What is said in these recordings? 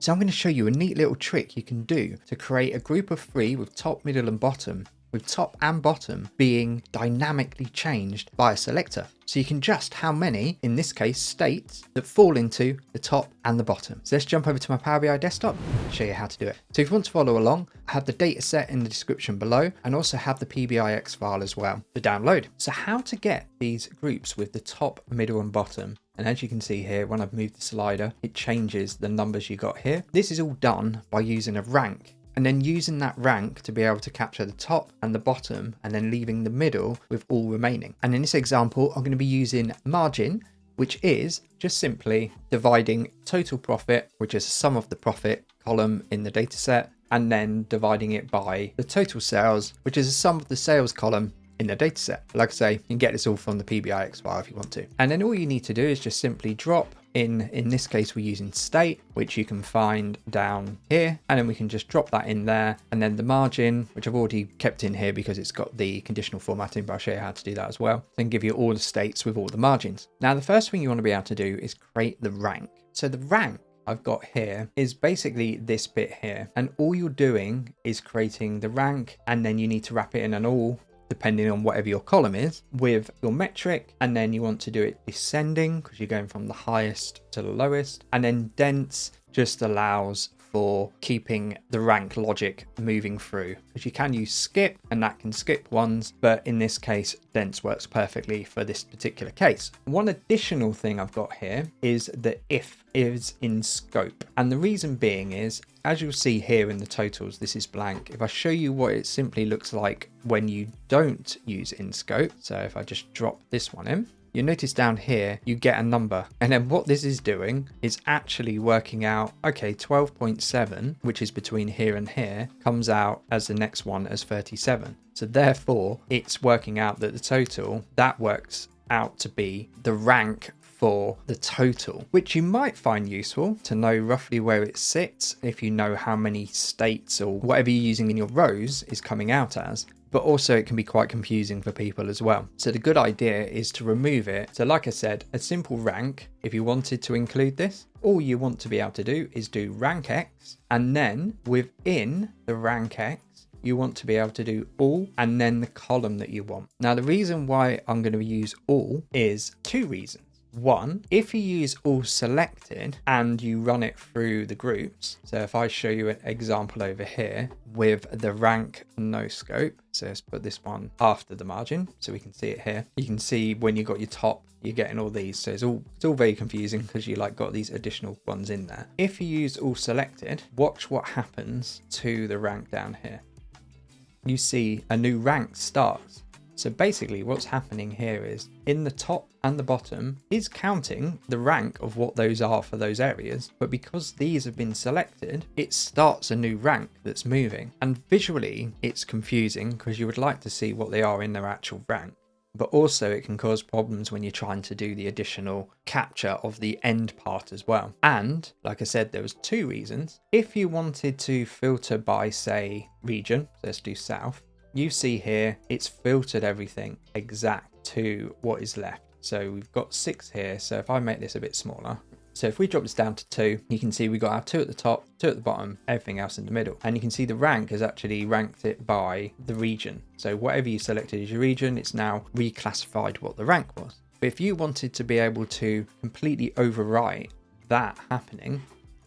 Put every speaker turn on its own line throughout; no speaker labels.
So I'm going to show you a neat little trick you can do to create a group of 3 with top, middle and bottom, with top and bottom being dynamically changed by a selector. So you can adjust how many, in this case, states that fall into the top and the bottom. So let's jump over to my Power BI desktop and show you how to do it. So if you want to follow along, I have the data set in the description below and also have the PBIX file as well to download. So how to get these groups with the top, middle and bottom. And as you can see here, when I've moved the slider, it changes the numbers you got here. This is all done by using a rank, and then using that rank to be able to capture the top and the bottom, and then leaving the middle with all remaining. And in this example, I'm going to be using margin, which is just simply dividing total profit, which is the sum of the profit column in the data set, and then dividing it by the total sales, which is the sum of the sales column in the dataset. Like I say, you can get this all from the PBIX file if you want to. And then all you need to do is just simply drop in this case, we're using state, which you can find down here. And then we can just drop that in there. And then the margin, which I've already kept in here because it's got the conditional formatting, but I'll show you how to do that as well. Then give you all the states with all the margins. Now, the first thing you want to be able to do is create the rank. So the rank I've got here is basically this bit here. And all you're doing is creating the rank, and then you need to wrap it in an all, depending on whatever your column is, with your metric. And then you want to do it descending because you're going from the highest to the lowest. And then dense just allows for keeping the rank logic moving through, because you can use skip and that can skip ones, but in this case dense works perfectly for this particular case. One additional thing I've got here is the if is in scope, and the reason being is, as you'll see here in the totals, this is blank. If I show you what it simply looks like when you don't use in scope, so if I just drop this one in, you'll notice down here, you get a number. And then what this is doing is actually working out, okay, 12.7, which is between here and here, comes out as the next one as 37. So therefore, it's working out that the total, that works out to be the rank for the total, which you might find useful to know roughly where it sits if you know how many states or whatever you're using in your rows is coming out as. But also it can be quite confusing for people as well. So the good idea is to remove it. So like I said, a simple rank, if you wanted to include this, all you want to be able to do is do rank X, and then within the rank X, you want to be able to do all and then the column that you want. Now, the reason why I'm going to use all is 2 reasons. One, if you use all selected and you run it through the groups, so if I show you an example over here with the rank no scope, so let's put this one after the margin so we can see it here. You can see when you got your top, you're getting all these, so it's all very confusing because you like got these additional ones in there. If you use all selected, watch what happens to the rank down here. You see a new rank starts. So basically what's happening here is in the top and the bottom is counting the rank of what those are for those areas. But because these have been selected, it starts a new rank that's moving. And visually it's confusing because you would like to see what they are in their actual rank. But also it can cause problems when you're trying to do the additional capture of the end part as well. And like I said, there was 2 reasons. If you wanted to filter by, say, region, so let's do south, you see here, it's filtered everything exact to what is left. So we've got 6 here. So if I make this a bit smaller, so if we drop this down to 2, you can see we got our 2 at the top, 2 at the bottom, everything else in the middle. And you can see the rank has actually ranked it by the region. So whatever you selected as your region, it's now reclassified what the rank was. But if you wanted to be able to completely overwrite that happening,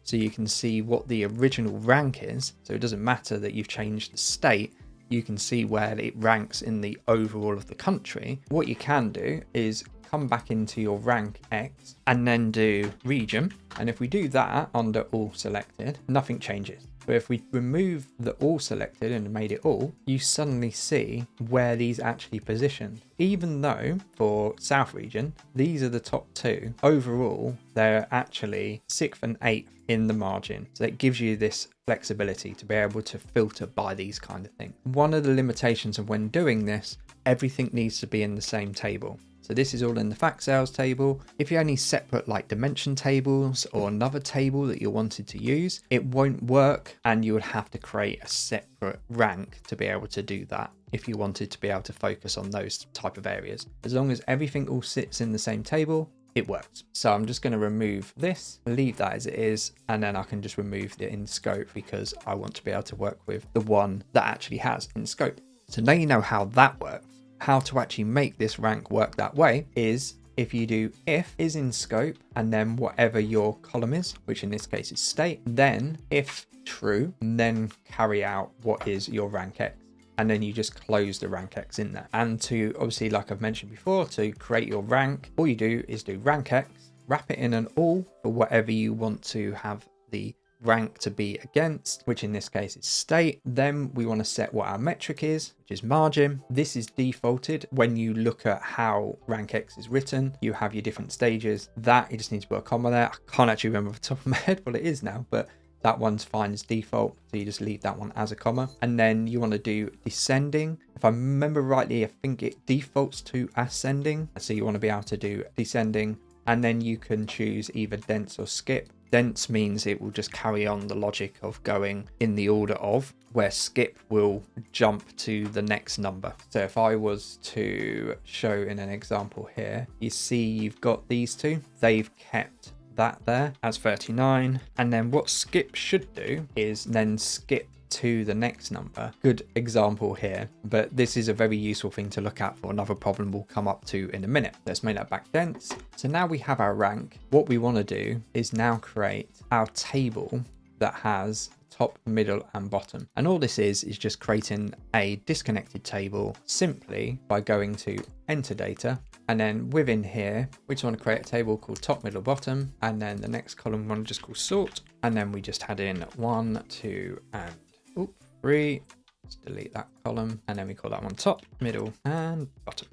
so you can see what the original rank is, so it doesn't matter that you've changed the state, you can see where it ranks in the overall of the country. What you can do is come back into your rank X and then do region. And if we do that under all selected, nothing changes. But if we remove the all selected and made it all, you suddenly see where these actually positioned. Even though for South region, these are the top 2, overall, they're actually 6th and 8th in the margin. So it gives you this flexibility to be able to filter by these kind of things. One of the limitations of when doing this, everything needs to be in the same table. So this is all in the fact sales table. If you only separate like dimension tables or another table that you wanted to use, it won't work, and you would have to create a separate rank to be able to do that if you wanted to be able to focus on those type of areas. As long as everything all sits in the same table, it works. So I'm just going to remove this, leave that as it is, and then I can just remove the in scope because I want to be able to work with the one that actually has in scope. So now you know how that works. How to actually make this rank work that way is if you do if is in scope and then whatever your column is, which in this case is state, then if true, and then carry out what is your rank X. And then you just close the rank X in there. And to obviously, like I've mentioned before, to create your rank, all you do is do rank X, wrap it in an all for whatever you want to have the rank to be against, which in this case is state. Then we want to set what our metric is, which is margin. This is defaulted when you look at how rank X is written. You have your different stages. That you just need to put a comma there. I can't actually remember off the top of my head what it is now, but that one's fine as default, so you just leave that one as a comma. And then you want to do descending. If I remember rightly, I think it defaults to ascending, so you want to be able to do descending, and then you can choose either dense or skip. Dense means it will just carry on the logic of going in the order of, where skip will jump to the next number. So if I was to show in an example here, you see you've got these two, they've kept that there as 39, and then what skip should do is then skip to the next number. Good example here, but this is a very useful thing to look at for another problem we'll come up to in a minute. Let's make that back dense. So now we have our rank. What we want to do is now create our table that has top, middle and bottom, and all this is just creating a disconnected table simply by going to enter data, and then within here we just want to create a table called top, middle, bottom, and then the next column we want to just call sort, and then we just add in 1, 2 and 3. Let's delete that column, and then we call that one top, middle and bottom,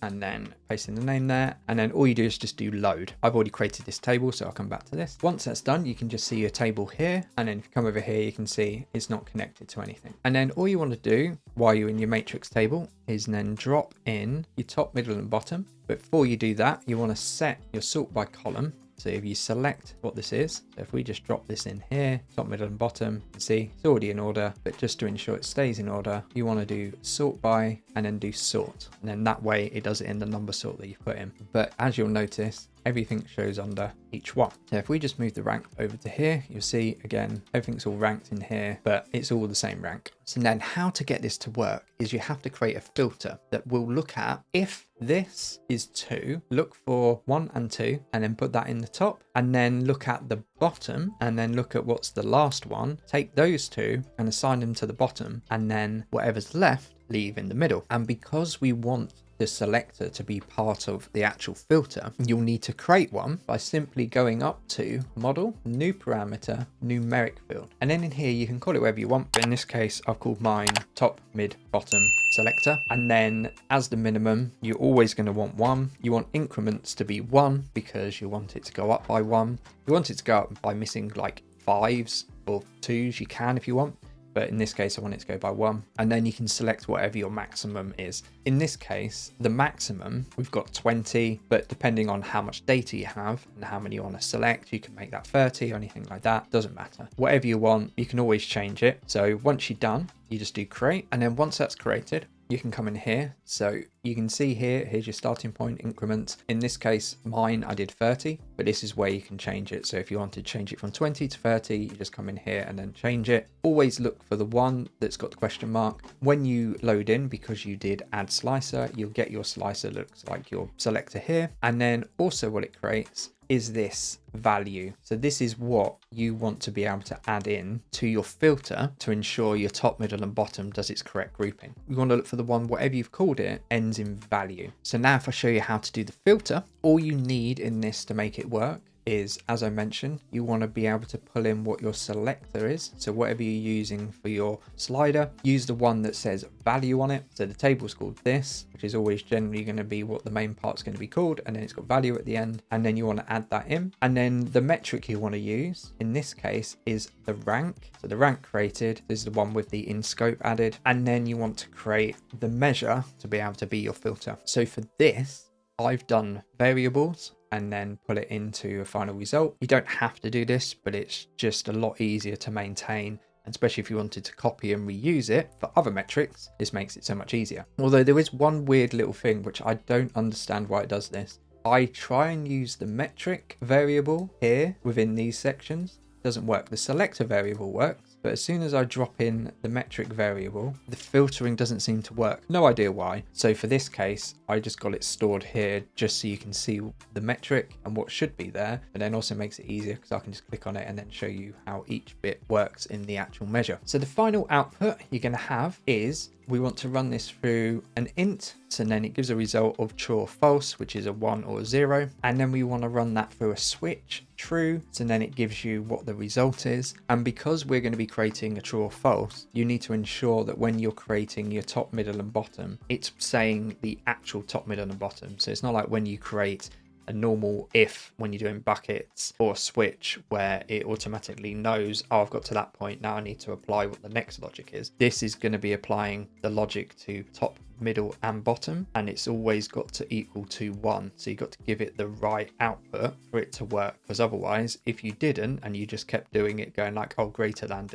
and then paste in the name there, and then all you do is just do load. I've already created this table, so I'll come back to this. Once that's done, you can just see your table here, and then if you come over here, you can see it's not connected to anything. And then all you want to do while you're in your matrix table is then drop in your top, middle and bottom. But before you do that, you want to set your sort by column. So if you select what this is, so if we just drop this in here, top, middle and bottom, you can see it's already in order, but just to ensure it stays in order, you want to do sort by and then do sort. And then that way it does it in the number sort that you've put in. But as you'll notice, everything shows under each one. So if we just move the rank over to here, you'll see again, everything's all ranked in here, but it's all the same rank. So then how to get this to work is you have to create a filter that will look at if this is 2, look for 1 and 2, and then put that in the top, and then look at the bottom, and then look at what's the last one, take those two and assign them to the bottom, and then whatever's left, leave in the middle. And because we want the selector to be part of the actual filter, you'll need to create one by simply going up to model, new parameter, numeric field. And then in here, you can call it whatever you want. But in this case, I've called mine top, mid, bottom selector. And then as the minimum, you're always going to want 1. You want increments to be 1 because you want it to go up by 1. You want it to go up by missing like 5s or 2s, you can if you want. But in this case, I want it to go by 1. And then you can select whatever your maximum is. In this case, the maximum, we've got 20, but depending on how much data you have and how many you want to select, you can make that 30 or anything like that. Doesn't matter. Whatever you want, you can always change it. So once you're done, you just do create. And then once that's created, you can come in here. So you can see here, here's your starting point increments. In this case, mine, I did 30, but this is where you can change it. So if you want to change it from 20 to 30, you just come in here and then change it. Always look for the one that's got the question mark. When you load in, because you did add slicer, you'll get your slicer looks like your selector here. And then also what it creates is this value. So this is what you want to be able to add in to your filter to ensure your top, middle and bottom does its correct grouping. We want to look for the one, whatever you've called it, ends in value. So now if I show you how to do the filter, all you need in this to make it work is, as I mentioned, you want to be able to pull in what your selector is. So whatever you're using for your slider, use the one that says value on it. So the table's called this, which is always generally going to be what the main part's going to be called, and then it's got value at the end, and then you want to add that in. And then the metric you want to use in this case is the rank. So the rank created is the one with the in scope added, and then you want to create the measure to be able to be your filter. So for this, I've done variables and then put it into a final result. You don't have to do this, but it's just a lot easier to maintain. And especially if you wanted to copy and reuse it for other metrics, this makes it so much easier. Although there is one weird little thing, which I don't understand why it does this. I try and use the metric variable here within these sections. Doesn't work. The selector variable works, but as soon as I drop in the metric variable, the filtering doesn't seem to work. No idea why. So for this case, I just got it stored here just so you can see the metric and what should be there, and then also makes it easier because I can just click on it and then show you how each bit works in the actual measure. So the final output you're going to have is we want to run this through an int, and then it gives a result of true or false, which is a 1 or a 0. And then we want to run that through a switch, true, so then it gives you what the result is. And because we're going to be creating a true or false, you need to ensure that when you're creating your top, middle and bottom, it's saying the actual top, middle and bottom. So it's not like when you create a normal if when you're doing buckets or a switch where it automatically knows, oh, I've got to that point, now I need to apply what the next logic is. This is going to be applying the logic to top, middle and bottom, and it's always got to equal to 1. So you've got to give it the right output for it to work, because otherwise if you didn't and you just kept doing it going like, oh, greater than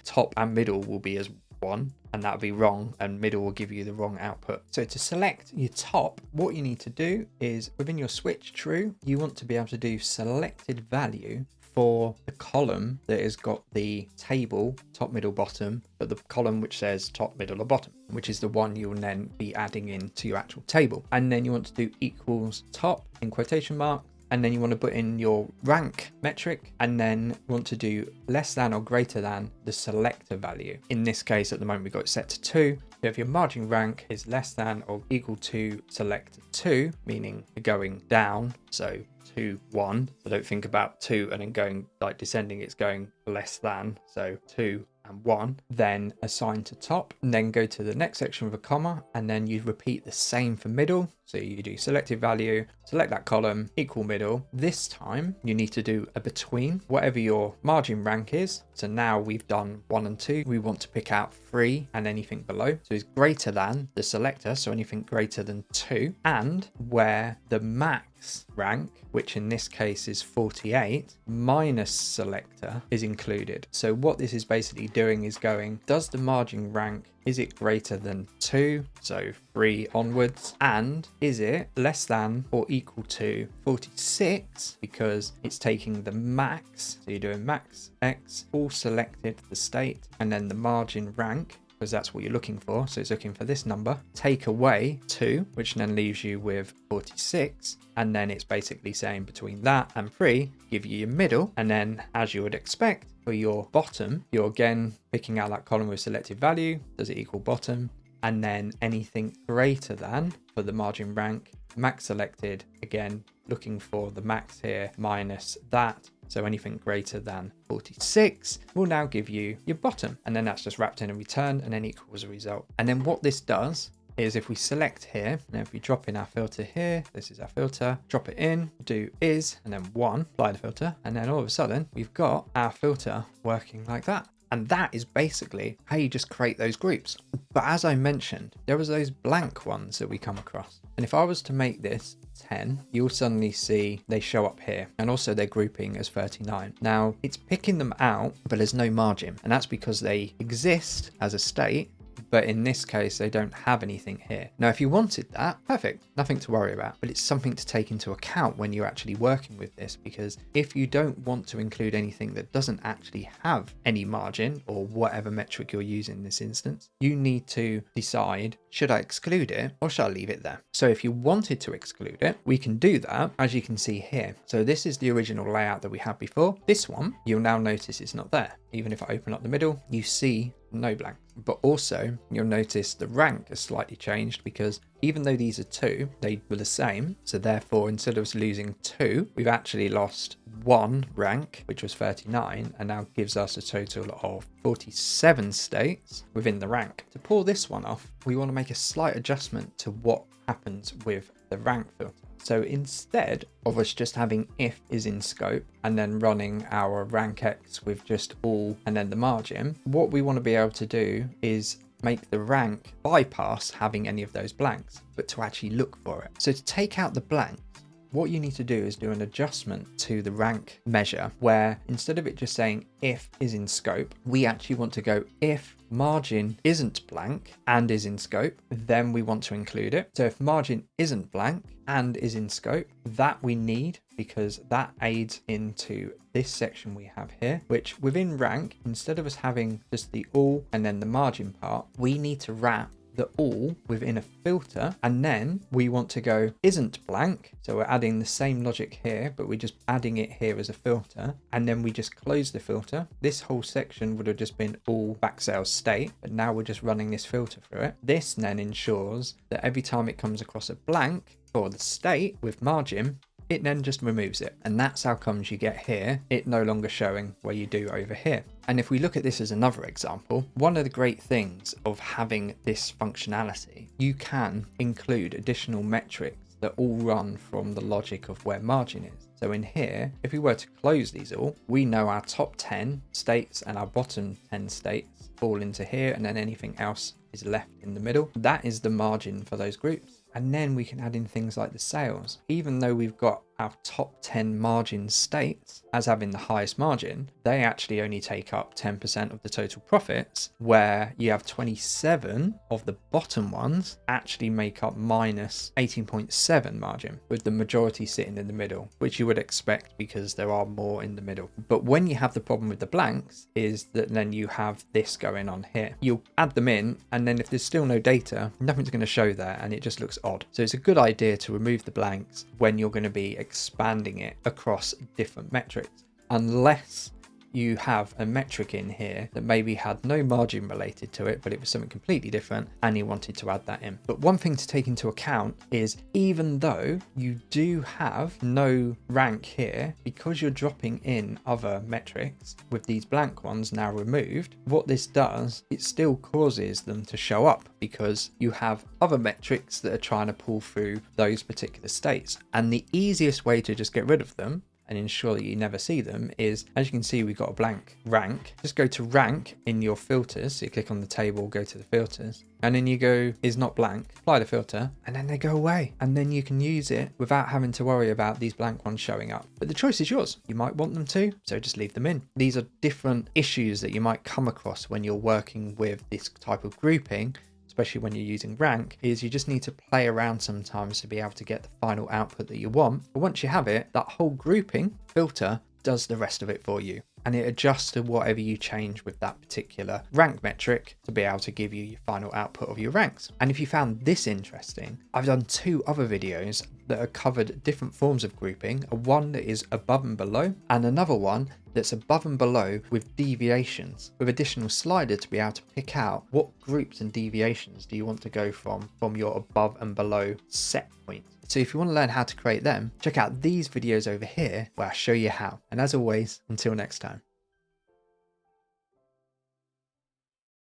top and middle will be as 1, and that would be wrong, and middle will give you the wrong output. So to select your top, what you need to do is within your switch true, you want to be able to do selected value for the column that has got the table top, middle, bottom, but the column which says top, middle or bottom, which is the one you'll then be adding into your actual table. And then you want to do equals top in quotation marks, and then you want to put in your rank metric, and then you want to do less than or greater than the selector value. In this case, at the moment, we've got it set to 2. So if your margin rank is less than or equal to selector 2, meaning you're going down, so 2, 1. So don't think about 2 and then going like descending, it's going less than, so 2 and 1, then assign to top, and then go to the next section with a comma, and then you repeat the same for middle. So you do selected value, select that column, equal middle. This time you need to do a between whatever your margin rank is. So now we've done 1 and 2. We want to pick out 3 and anything below. So it's greater than the selector, so anything greater than 2, and where the max rank, which in this case is 48, minus selector is included. So what this is basically doing is going, does the margin rank, is it greater than 2, so 3 onwards, and is it less than or equal to 46, because it's taking the max, so you're doing max x, all selected the state, and then the margin rank, because that's what you're looking for, so it's looking for this number, take away 2, which then leaves you with 46, and then it's basically saying between that and 3, give you your middle, and then as you would expect, for your bottom, you're again picking out that column with selected value, does it equal bottom, and then anything greater than for the margin rank, max selected, again looking for the max here minus that, so anything greater than 46 will now give you your bottom, and then that's just wrapped in a return and then equals a result. And then what this does is if we select here, and if we drop in our filter here, this is our filter, drop it in, do is, and then 1, apply the filter, and then all of a sudden we've got our filter working like that. And that is basically how you just create those groups. But as I mentioned, there was those blank ones that we come across. And if I was to make this 10, you'll suddenly see they show up here, and also they're grouping as 39. Now it's picking them out, but there's no margin, and that's because they exist as a state, but in this case they don't have anything here. Now if you wanted that, perfect, nothing to worry about, but it's something to take into account when you're actually working with this, because if you don't want to include anything that doesn't actually have any margin or whatever metric you're using in this instance, you need to decide, should I exclude it or shall I leave it there? So if you wanted to exclude it, we can do that, as you can see here. So this is the original layout that we had before. This one, you'll now notice it's not there. Even if I open up the middle, you see no blank. But also you'll notice the rank has slightly changed, because even though these are 2, they were the same. So therefore, instead of us losing 2, we've actually lost 1 rank, which was 39, and now gives us a total of 47 states within the rank. To pull this one off, we want to make a slight adjustment to what happens with the rank filter. So instead of us just having if is in scope and then running our rank X with just all and then the margin, what we want to be able to do is make the rank bypass having any of those blanks, but to actually look for it. So to take out the blanks, what you need to do is do an adjustment to the rank measure where instead of it just saying if is in scope, we actually want to go if margin isn't blank and is in scope, then we want to include it. So if margin isn't blank and is in scope, that we need because that aids into this section we have here, which within rank, instead of us having just the all and then the margin part, we need to wrap the all within a filter, and then we want to go isn't blank, so we're adding the same logic here, but we're just adding it here as a filter, and then we just close the filter. This whole section would have just been all backsales state, but now we're just running this filter through it. This then ensures that every time it comes across a blank for the state with margin, it then just removes it. And that's how comes you get here, it no longer showing where you do over here. And if we look at this as another example, one of the great things of having this functionality, you can include additional metrics that all run from the logic of where margin is. So in here, if we were to close these all, we know our top 10 states and our bottom 10 states fall into here, and then anything else is left in the middle. That is the margin for those groups. And then we can add in things like the sales. Even though we've got our top 10 margin states as having the highest margin, they actually only take up 10% of the total profits, where you have 27 of the bottom ones actually make up minus 18.7 margin, with the majority sitting in the middle, which you would expect because there are more in the middle. But when you have the problem with the blanks is that then you have this going on here. You'll add them in, and then if there's still no data, nothing's going to show there, and it just looks odd. So it's a good idea to remove the blanks when you're going to be expanding it across different metrics, unless you have a metric in here that maybe had no margin related to it, but it was something completely different and you wanted to add that in. But one thing to take into account is even though you do have no rank here, because you're dropping in other metrics with these blank ones now removed, what this does, it still causes them to show up because you have other metrics that are trying to pull through those particular states. And the easiest way to just get rid of them and ensure that you never see them is, as you can see, we've got a blank rank. Just go to rank in your filters. So you click on the table, go to the filters, and then you go is not blank, apply the filter, and then they go away. And then you can use it without having to worry about these blank ones showing up. But the choice is yours. You might want them to, so just leave them in. These are different issues that you might come across when you're working with this type of grouping, especially when you're using rank, is you just need to play around sometimes to be able to get the final output that you want. But once you have it, that whole grouping filter does the rest of it for you. And it adjusts to whatever you change with that particular rank metric to be able to give you your final output of your ranks. And if you found this interesting, I've done 2 other videos that have covered different forms of grouping. One that is above and below, and another one that's above and below with deviations, with additional slider to be able to pick out what groups and deviations do you want to go from your above and below set point. So if you want to learn how to create them, check out these videos over here where I show you how. And as always, until next time.